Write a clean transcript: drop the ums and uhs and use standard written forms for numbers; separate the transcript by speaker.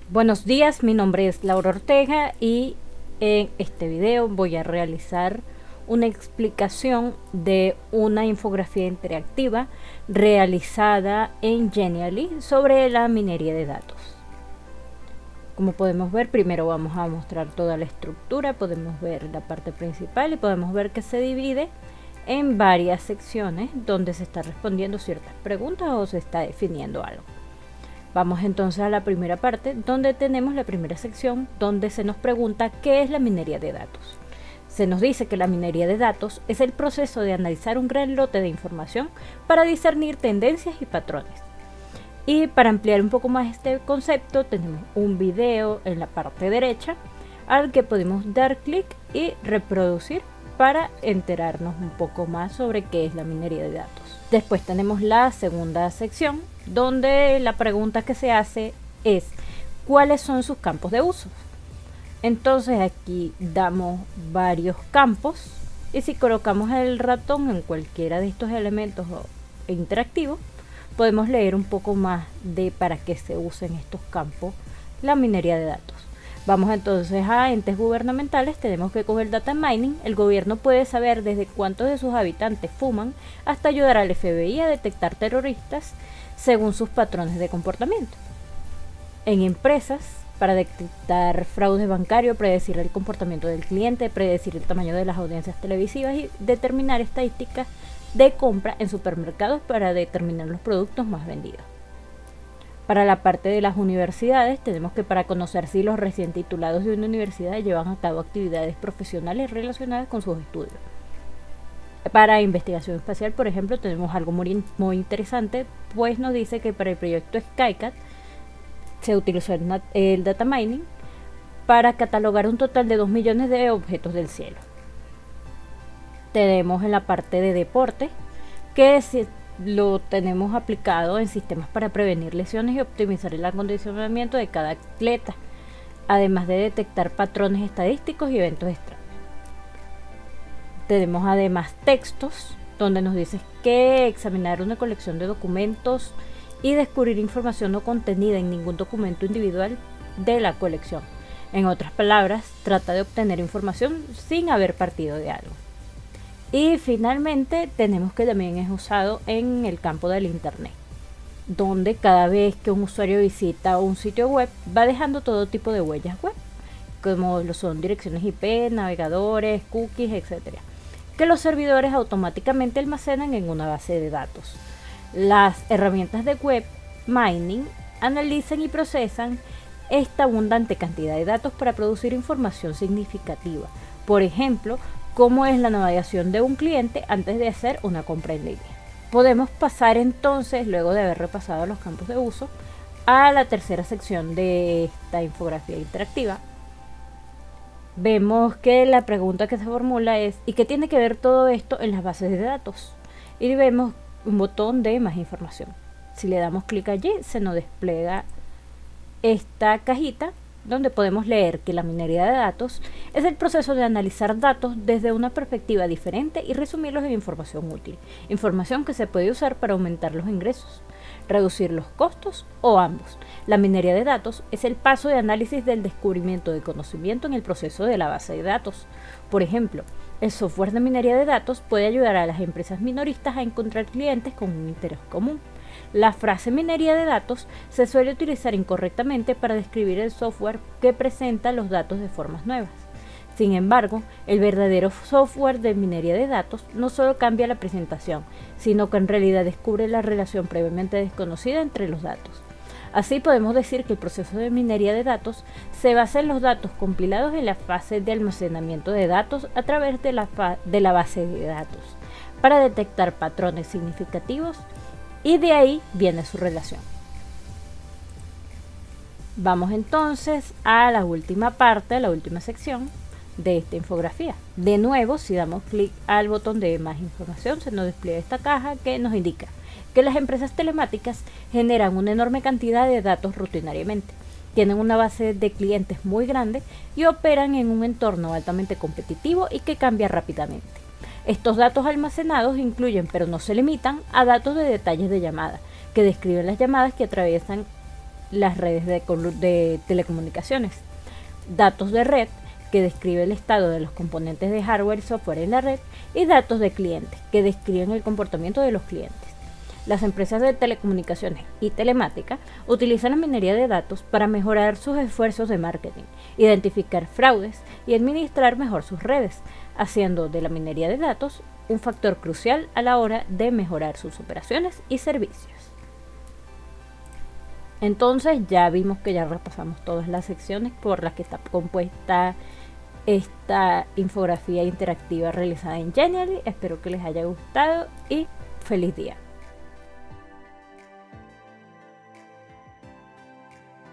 Speaker 1: Buenos días, mi nombre es Laura Ortega y en este video voy a realizar una explicación de una infografía interactiva realizada en Genially sobre la minería de datos. Como podemos ver, primero vamos a mostrar toda la estructura, podemos ver la parte principal y podemos ver que se divide en varias secciones donde se está respondiendo ciertas preguntas o se está definiendo algo. Vamos entonces a la primera parte, donde tenemos la primera sección donde se nos pregunta qué es la minería de datos. Se nos dice que la minería de datos es el proceso de analizar un gran lote de información para discernir tendencias y patrones. Y para ampliar un poco más este concepto, tenemos un video en la parte derecha al que podemos dar clic y reproducir para enterarnos un poco más sobre qué es la minería de datos. Después tenemos la segunda sección, donde la pregunta que se hace es ¿cuáles son sus campos de uso? Entonces aquí damos varios campos y si colocamos el ratón en cualquiera de estos elementos interactivos, podemos leer un poco más de para qué se usan estos campos la minería de datos. Vamos entonces a entes gubernamentales, tenemos que con el data mining el gobierno puede saber desde cuántos de sus habitantes fuman hasta ayudar al FBI a detectar terroristas según sus patrones de comportamiento. En empresas, para detectar fraudes bancarios, predecir el comportamiento del cliente, predecir el tamaño de las audiencias televisivas y determinar estadísticas de compra en supermercados para determinar los productos más vendidos. Para la parte de las universidades, tenemos que para conocer si los recién titulados de una universidad llevan a cabo actividades profesionales relacionadas con sus estudios. Para investigación espacial, por ejemplo, tenemos algo muy interesante, pues nos dice que para el proyecto SkyCat se utilizó el data mining para catalogar un total de 2 millones de objetos del cielo. Tenemos en la parte de deporte que lo tenemos aplicado en sistemas para prevenir lesiones y optimizar el acondicionamiento de cada atleta, además de detectar patrones estadísticos y eventos extraños. Tenemos además textos, donde nos dice que examinar una colección de documentos y descubrir información no contenida en ningún documento individual de la colección. En otras palabras, trata de obtener información sin haber partido de algo. Y finalmente tenemos que también es usado en el campo del internet, donde cada vez que un usuario visita un sitio web va dejando todo tipo de huellas web, como lo son direcciones IP, navegadores, cookies, etc., que los servidores automáticamente almacenan en una base de datos. Las herramientas de web mining analizan y procesan esta abundante cantidad de datos para producir información significativa. Por ejemplo, cómo es la navegación de un cliente antes de hacer una compra en línea. Podemos pasar entonces, luego de haber repasado los campos de uso, a la tercera sección de esta infografía interactiva. Vemos que la pregunta que se formula es ¿y qué tiene que ver todo esto en las bases de datos? Y vemos un botón de más información. Si le damos clic allí, se nos despliega esta cajita donde podemos leer que la minería de datos es el proceso de analizar datos desde una perspectiva diferente y resumirlos en información útil, información que se puede usar para aumentar los ingresos, reducir los costos o ambos. La minería de datos es el paso de análisis del descubrimiento de conocimiento en el proceso de la base de datos. Por ejemplo, el software de minería de datos puede ayudar a las empresas minoristas a encontrar clientes con un interés común. La frase minería de datos se suele utilizar incorrectamente para describir el software que presenta los datos de formas nuevas. Sin embargo, el verdadero software de minería de datos no solo cambia la presentación, sino que en realidad descubre la relación previamente desconocida entre los datos. Así podemos decir que el proceso de minería de datos se basa en los datos compilados en la fase de almacenamiento de datos a través de la base de datos, para detectar patrones significativos y de ahí viene su relación. Vamos entonces a la última parte, a la última sección de esta infografía. De nuevo, si damos clic al botón de más información, se nos despliega esta caja que nos indica que las empresas telemáticas generan una enorme cantidad de datos rutinariamente. Tienen una base de clientes muy grande y operan en un entorno altamente competitivo y que cambia rápidamente. Estos datos almacenados incluyen, pero no se limitan, a datos de detalles de llamada, que describen las llamadas que atraviesan las redes de telecomunicaciones. Datos de red, que describe el estado de los componentes de hardware y software en la red, y datos de clientes, que describen el comportamiento de los clientes. Las empresas de telecomunicaciones y telemática utilizan la minería de datos para mejorar sus esfuerzos de marketing, identificar fraudes y administrar mejor sus redes, haciendo de la minería de datos un factor crucial a la hora de mejorar sus operaciones y servicios. Entonces ya vimos que ya repasamos todas las secciones por las que está compuesta esta infografía interactiva realizada en Genially. Espero que les haya gustado y feliz día.